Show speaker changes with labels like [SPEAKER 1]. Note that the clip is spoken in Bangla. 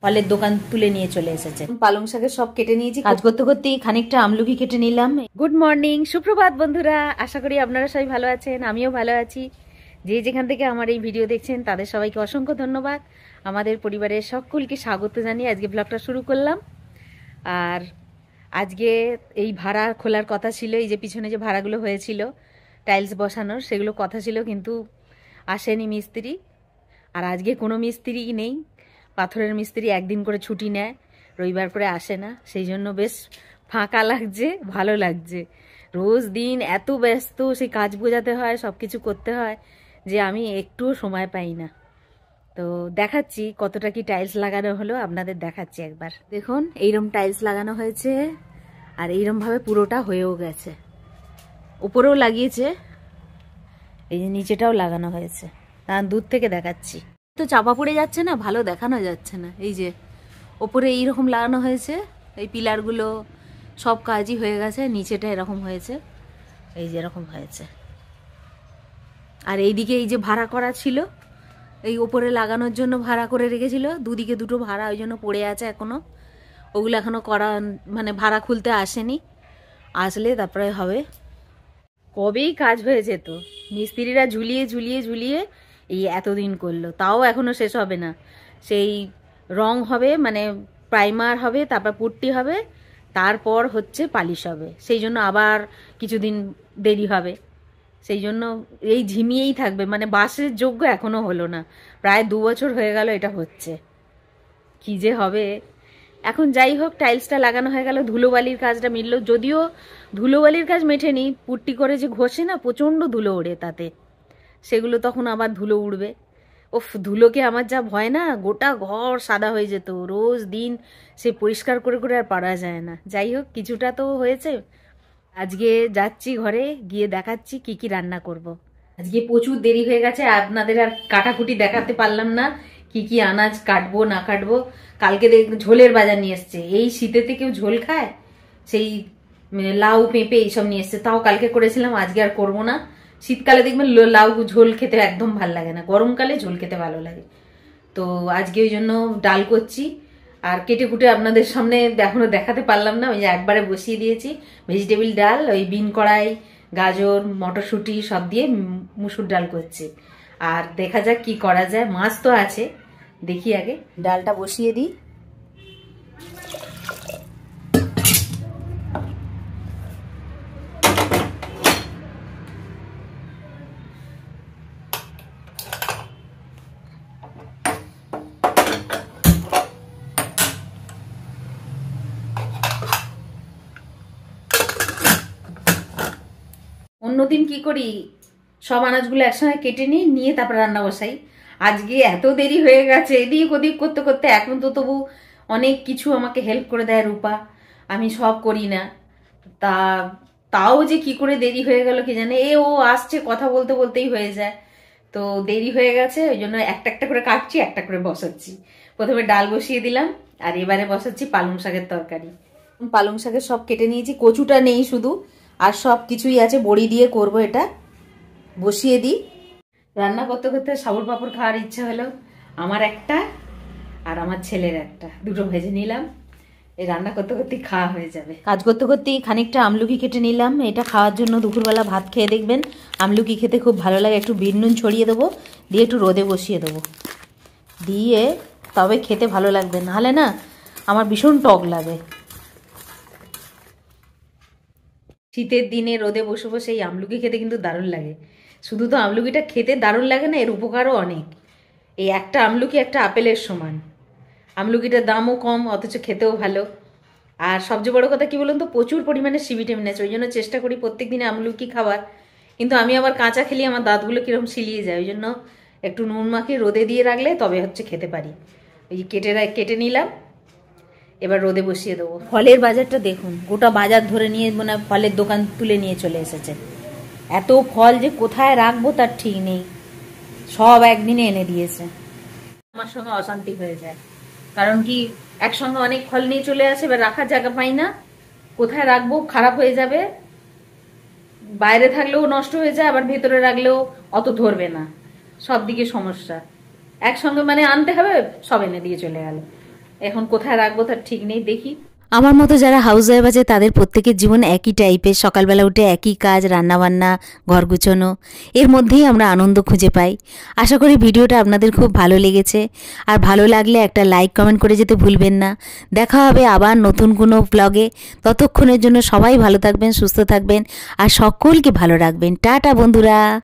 [SPEAKER 1] ফলের দোকান তুলে নিয়ে চলে এসেছে। পালং শাকের সব কেটে নিয়েছি, কাজ করতে করতেই খানিকটা আমলকি কেটে নিলাম। গুড মর্নিং, সুপ্রভাত বন্ধুরা, আশা করি আপনারা সবাই ভালো আছেন, আমিও ভালো আছি। যে যেখান থেকে আমার এই ভিডিও দেখছেন তাদের সবাইকে অসংখ্য ধন্যবাদ। আমাদের পরিবারের সকলকে স্বাগত জানিয়ে আজকে ব্লগটা শুরু করলাম। আর আজকে এই ভাড়া খোলার কথা ছিল, এই যে পিছনে যে ভাড়াগুলো হয়েছিল টাইলস বসানোর, সেগুলো কথা ছিল, কিন্তু আসেনি মিস্ত্রি। আর আজকে কোনো মিস্ত্রি নেই, পাথরের মিস্ত্রি একদিন করে ছুটি নেয়, রবিবার করে আসে না, সেই জন্য বেশ ফাঁকা লাগছে, ভালো লাগছে। রোজ দিন এত ব্যস্ত, সেই কাজ বোঝাতে হয়, সব কিছু করতে হয়, যে আমি একটুও সময় পাই না। তো দেখাচ্ছি কতটা কি টাইলস লাগানো হলো, আপনাদের দেখাচ্ছি একবার। দেখুন এইরকম টাইলস লাগানো হয়েছে, আর এইরকমভাবে পুরোটা হয়েও গেছে। উপরেও লাগিয়েছে, এই যে নিচেটাও লাগানো হয়েছে। তার দূর থেকে দেখাচ্ছি, তো চাপা পড়ে যাচ্ছে না, ভালো দেখানো যাচ্ছে না। এই যে ওপরে এইরকম লাগানো হয়েছে, এই পিলারগুলো সব কাজই হয়ে গেছে, নিচেটা এরকম হয়েছে, এই যে এরকম হয়েছে। আর এইদিকে এই যে ভাড়া করা ছিল, এই ওপরে লাগানোর জন্য ভাড়া করে রেখেছিল, দুদিকে দুটো ভাড়া, ওই জন্য পড়ে আছে এখনো। ওগুলো এখনো করা মানে ভাড়া খুলতে আসেনি, আসলে তারপরে হবে। কবেই কাজ হয়েছে, তো মিস্ত্রিরা ঝুলিয়ে ঝুলিয়ে ঝুলিয়ে এই এতদিন করলো, তাও এখনো শেষ হবে না। সেই রং হবে, মানে প্রাইমার হবে, তারপর পুট্টি হবে, তারপর হচ্ছে পালিশ হবে, সেই জন্য আবার কিছুদিন দেরি হবে। সেই জন্য এই ঝিমিয়েই থাকবে, মানে বাসের যোগ্য এখনো হলো না, প্রায় 2 বছর হয়ে গেল এটা হচ্ছে, কি যে হবে। এখন যাই হোক, টাইলসটা লাগানো হয়ে গেল, ধুলোবালির কাজটা মিললো, যদিও ধুলোবালির কাজ মেটেনি, পুট্টি করে যে ঘষে না, প্রচণ্ড ধুলো ওড়ে তাতে, সেগুলো তখন আবার ধুলো উড়বে। ওফ, ধুলোকে আমার যা ভয় না, গোটা ঘর সাদা হয়ে যেত, রোজ দিন সে পরিষ্কার করে করে আর পারা যায় না। যাই হোক, কিছুটা তো হয়েছে। আজকে যাচ্ছি ঘরে, গিয়ে দেখাচ্ছি কি কি রান্না করব। আজকে প্রচুর দেরি হয়ে গেছে, আপনাদের আর কাটাকুটি দেখাতে পারলাম না, কি কি আনাজ কাটবো না কাটবো। কালকে ঝোলের বাজার নিয়ে এসছে, এই শীতেতে কেউ ঝোল খায়? সেই লাউ পেঁপে এইসব নিয়ে এসছে, তাও কালকে করেছিলাম, আজকে আর করবো না। শীতকালে দেখবেন লাউ ঝোল খেতে একদম ভাল লাগে না, গরমকালে ঝোল খেতে ভালো লাগে। তো আজকে ওই জন্য ডাল করছি, আর কেটে কুটে আপনাদের সামনে এখনো দেখাতে পারলাম না, ওই যে একবারে বসিয়ে দিয়েছি। ভেজিটেবিল ডাল, ওই বিন কড়াই, গাজর, মটরশুঁটি সব দিয়ে মুসুর ডাল করছি। আর দেখা যাক কি করা যায়, মাছ তো আছে, দেখি আগে ডালটা বসিয়ে দিই। অন্যদিন কি করি, সব আনাজগুলো একসঙ্গে কেটে নিয়ে তারপর রান্না বসাই। আজকে এত দেরি হয়ে গেছে, এদিক ওদিক করতে করতে, এখন তো তবু অনেক কিছু আমাকে হেল্প করে দেয় রূপা, আমি সব করি না। তাও যে কি করে দেরি হয়ে গেল কি জানে, ও আসছে, কথা বলতে বলতেই হয়ে যায়, তো দেরি হয়ে গেছে, ওই জন্য একটা একটা করে কাটছি, একটা করে বসাচ্ছি। প্রথমে ডাল বসিয়ে দিলাম, আর এবারে বসাচ্ছি পালং শাকের তরকারি। পালং শাকের সব কেটে নিয়েছি, কচুটা নেই শুধু, আর সব কিছুই আছে, বড়ি দিয়ে করব। এটা বসিয়ে দিই। রান্না করতে করতে সাবুর পাপড় খাওয়ার ইচ্ছা হলো, আমার একটা আর আমার ছেলের একটা, দুটো ভেজে নিলাম, এই রান্না করতে করতেই খাওয়া হয়ে যাবে। কাজ করতে করতেই খানিকটা আমলকি কেটে নিলাম, এটা খাওয়ার জন্য। দুপুরবেলা ভাত খেয়ে দেখবেন আমলকি খেতে খুব ভালো লাগে, একটু বিট নুন ছড়িয়ে দেবো, দিয়ে একটু রোদে বসিয়ে দেবো, দিয়ে তবে খেতে ভালো লাগবে, নাহলে না আমার ভীষণ টক লাগে। শীতের দিনে রোদে বসে বসে এই আমলকি খেতে কিন্তু দারুণ লাগে। শুধু তো আমলকিটা খেতে দারুণ লাগে না, এর উপকারও অনেক। এই একটা আমলকি একটা আপেলের সমান। আমলকিটার দামও কম, অথচ খেতেও ভালো। আর সবচেয়ে বড় কথা কি বলুন তো, প্রচুর পরিমাণে সি ভিটামিন আছে, ওই জন্য চেষ্টা করি প্রত্যেক দিনে আমলকি খাবার। কিন্তু আমি আবার কাঁচা খেলে আমার দাঁতগুলো কিরকম সিলিয়ে যায়, ওই জন্য একটু নুন মাখিয়ে রোদে দিয়ে রাখলে তবে হচ্ছে খেতে পারি। ওই কেটে নিলাম, এবার রোদে বসিয়ে দেবো। ফলের বাজারটা দেখুন, গোটা বাজার ধরে নিয়ে মানে ফলের দোকান তুলে নিয়ে চলে এসেছে। এত ফল যে কোথায় রাখবো তার ঠিক নেই, সব একদিনে এনে দিয়েছে। আমার সঙ্গে অশান্তি হয়ে যায়, কারণ কি একসঙ্গে অনেক ফল নিয়ে চলে আসে, এবার রাখার জায়গা পাই না, কোথায় রাখবো, খারাপ হয়ে যাবে, বাইরে থাকলেও নষ্ট হয়ে যায়, আবার ভেতরে রাখলেও অত ধরবে না, সব দিকে সমস্যা। একসঙ্গে মানে আনতে হবে, সব এনে দিয়ে চলে গেল। এখন কোথায় রাখবো তার ঠিক নেই, দেখি। আমার মতো যারা হাউস ওয়াইফ আছে তাদের প্রত্যেকের জীবন একই টাইপের, সকালবেলা উঠে একই কাজ, রান্নাবান্না, ঘর গুছানো, এর মধ্যেই আমরা আনন্দ খুঁজে পাই। আশা করি ভিডিওটা আপনাদের খুব ভালো লেগেছে, আর ভালো লাগলে একটা লাইক কমেন্ট করে যেতে ভুলবেন না। দেখা হবে আবার নতুন কোনো ব্লগে। ততক্ষণের জন্য সবাই ভালো থাকবেন, সুস্থ থাকবেন, আর সকলকে ভালো রাখবেন। টাটা বন্ধুরা।